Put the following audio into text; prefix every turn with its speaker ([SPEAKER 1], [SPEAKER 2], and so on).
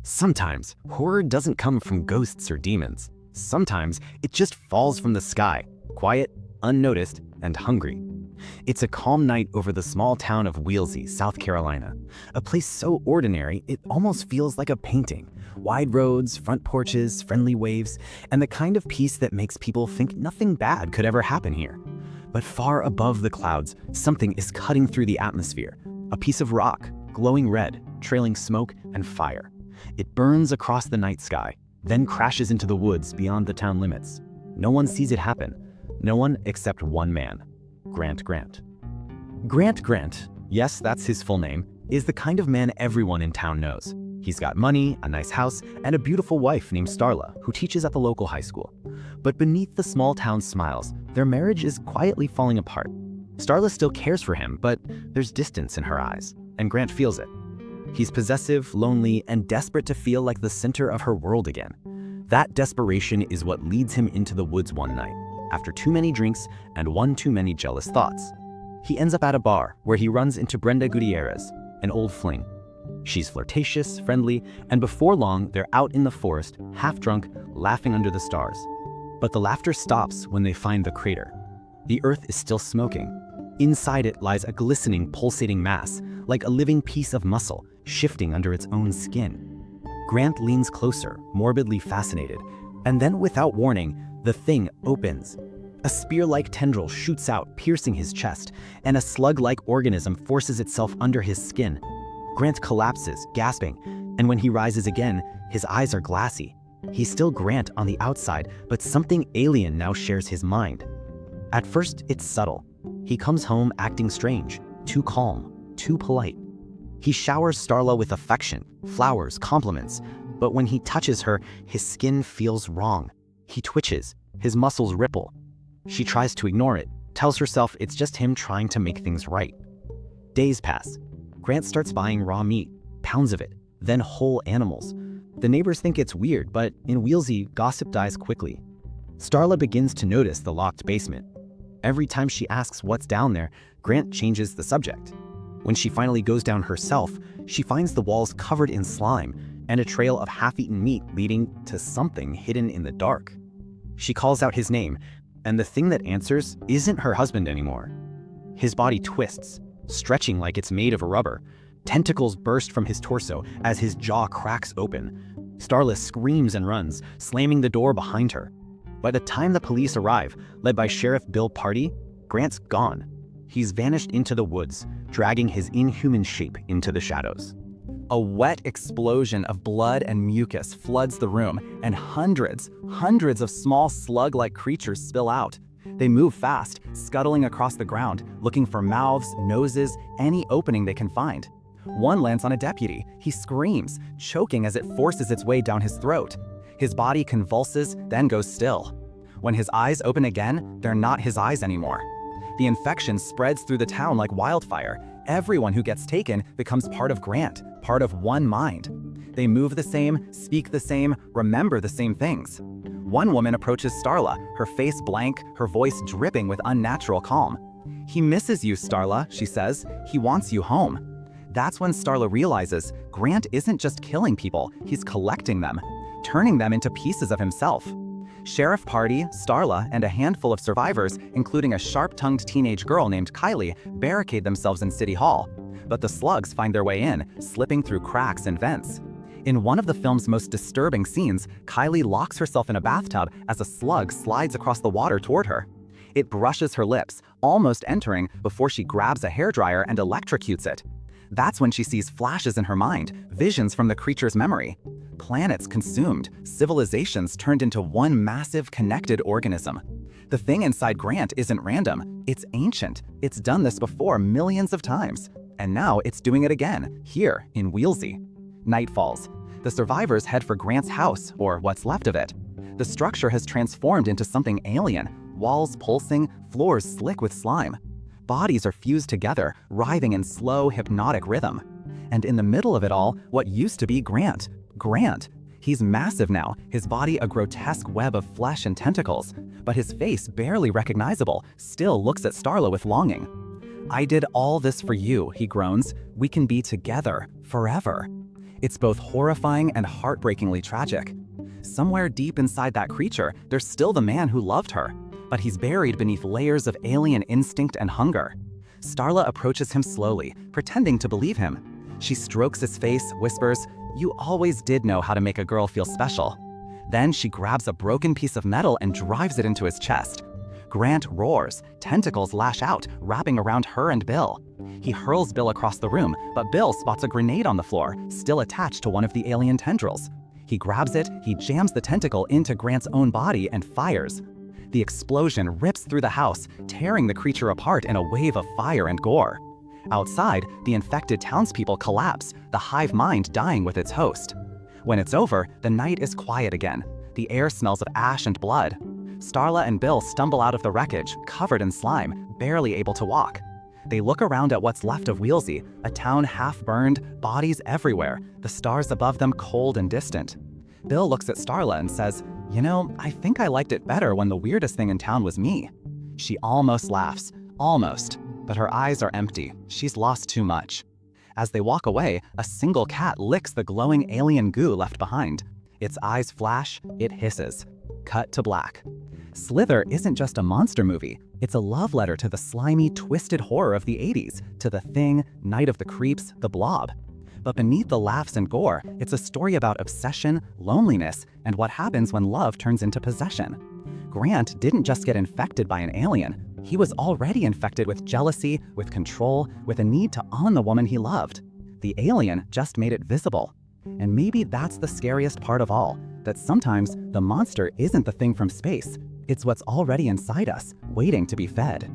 [SPEAKER 1] Sometimes horror doesn't come from ghosts or demons. Sometimes it just falls from the sky, quiet, unnoticed, and hungry. It's a calm night over the small town of Wheelsy, South Carolina. A place so ordinary it almost feels like a painting. Wide roads, front porches, friendly waves, and the kind of peace that makes people think nothing bad could ever happen here. But far above the clouds, something is cutting through the atmosphere. A piece of rock, glowing red, trailing smoke and fire. It burns across the night sky, then crashes into the woods beyond the town limits. No one sees it happen. No one except one man, Grant Grant. Grant Grant, yes, that's his full name, is the kind of man everyone in town knows. He's got money, a nice house, and a beautiful wife named Starla, who teaches at the local high school. But beneath the small town smiles, their marriage is quietly falling apart. Starla still cares for him, but there's distance in her eyes, and Grant feels it. He's possessive, lonely, and desperate to feel like the center of her world again. That desperation is what leads him into the woods one night, after too many drinks and one too many jealous thoughts. He ends up at a bar where he runs into Brenda Gutierrez, an old fling. She's flirtatious, friendly, and before long, they're out in the forest, half drunk, laughing under the stars. But the laughter stops when they find the crater. The earth is still smoking. Inside it lies a glistening, pulsating mass, like a living piece of muscle, shifting under its own skin. Grant leans closer, morbidly fascinated, and then without warning, the thing opens. A spear-like tendril shoots out, piercing his chest, and a slug-like organism forces itself under his skin. Grant collapses, gasping, and when he rises again, his eyes are glassy. He's still Grant on the outside, but something alien now shares his mind. At first, it's subtle. He comes home acting strange, too calm, too polite. He showers Starla with affection, flowers, compliments, but when he touches her, his skin feels wrong. He twitches, his muscles ripple. She tries to ignore it, tells herself it's just him trying to make things right. Days pass. Grant starts buying raw meat, pounds of it, then whole animals. The neighbors think it's weird, but in Wheelsy, gossip dies quickly. Starla begins to notice the locked basement. Every time she asks what's down there, Grant changes the subject. When she finally goes down herself, she finds the walls covered in slime and a trail of half-eaten meat leading to something hidden in the dark. She calls out his name, and the thing that answers isn't her husband anymore. His body twists, stretching like it's made of rubber. Tentacles burst from his torso as his jaw cracks open. Starla screams and runs, slamming the door behind her. By the time the police arrive, led by Sheriff Bill Party, Grant's gone. He's vanished into the woods, dragging his inhuman shape into the shadows. A wet explosion of blood and mucus floods the room, and hundreds of small slug-like creatures spill out. They move fast, scuttling across the ground, looking for mouths, noses, any opening they can find. One lands on a deputy. He screams, choking as it forces its way down his throat. His body convulses, then goes still. When his eyes open again, they're not his eyes anymore. The infection spreads through the town like wildfire. Everyone who gets taken becomes part of Grant, part of one mind. They move the same, speak the same, remember the same things. One woman approaches Starla, her face blank, her voice dripping with unnatural calm. "He misses you, Starla," she says. "He wants you home." That's when Starla realizes Grant isn't just killing people, he's collecting them, turning them into pieces of himself. Sheriff Party, Starla, and a handful of survivors, including a sharp-tongued teenage girl named Kylie, barricade themselves in City Hall. But the slugs find their way in, slipping through cracks and vents. In one of the film's most disturbing scenes, Kylie locks herself in a bathtub as a slug slides across the water toward her. It brushes her lips, almost entering before she grabs a hairdryer and electrocutes it. That's when she sees flashes in her mind, visions from the creature's memory. Planets consumed, civilizations turned into one massive connected organism. The thing inside Grant isn't random, it's ancient. It's done this before millions of times. And now it's doing it again, here in Wheelsy. Night falls. The survivors head for Grant's house, or what's left of it. The structure has transformed into something alien, walls pulsing, floors slick with slime. Bodies are fused together, writhing in slow, hypnotic rhythm. And in the middle of it all, what used to be Grant. Grant. He's massive now, his body a grotesque web of flesh and tentacles, but his face barely recognizable, still looks at Starla with longing. "I did all this for you," he groans. "We can be together, forever."
[SPEAKER 2] It's both horrifying and heartbreakingly tragic. Somewhere deep inside that creature, there's still the man who loved her, but he's buried beneath layers of alien instinct and hunger. Starla approaches him slowly, pretending to believe him. She strokes his face, whispers, "You always did know how to make a girl feel special." Then she grabs a broken piece of metal and drives it into his chest. Grant roars, tentacles lash out, wrapping around her and Bill. He hurls Bill across the room, but Bill spots a grenade on the floor, still attached to one of the alien tendrils. He grabs it, he jams the tentacle into Grant's own body and fires. The explosion rips through the house, tearing the creature apart in a wave of fire and gore. Outside, the infected townspeople collapse, the hive mind dying with its host. When it's over, the night is quiet again. The air smells of ash and blood. Starla and Bill stumble out of the wreckage, covered in slime, barely able to walk. They look around at what's left of Wheelsy, a town half-burned, bodies everywhere, the stars above them cold and distant. Bill looks at Starla and says, "You know, I think I liked it better when the weirdest thing in town was me." She almost laughs, almost, but her eyes are empty. She's lost too much. As they walk away, a single cat licks the glowing alien goo left behind. Its eyes flash, it hisses. Cut to black. Slither isn't just a monster movie. It's a love letter to the slimy, twisted horror of the 80s, to The Thing, Night of the Creeps, The Blob. But beneath the laughs and gore, it's a story about obsession, loneliness, and what happens when love turns into possession. Grant didn't just get infected by an alien. He was already infected with jealousy, with control, with a need to own the woman he loved. The alien just made it visible. And maybe that's the scariest part of all, that sometimes the monster isn't the thing from space. It's what's already inside us, waiting to be fed.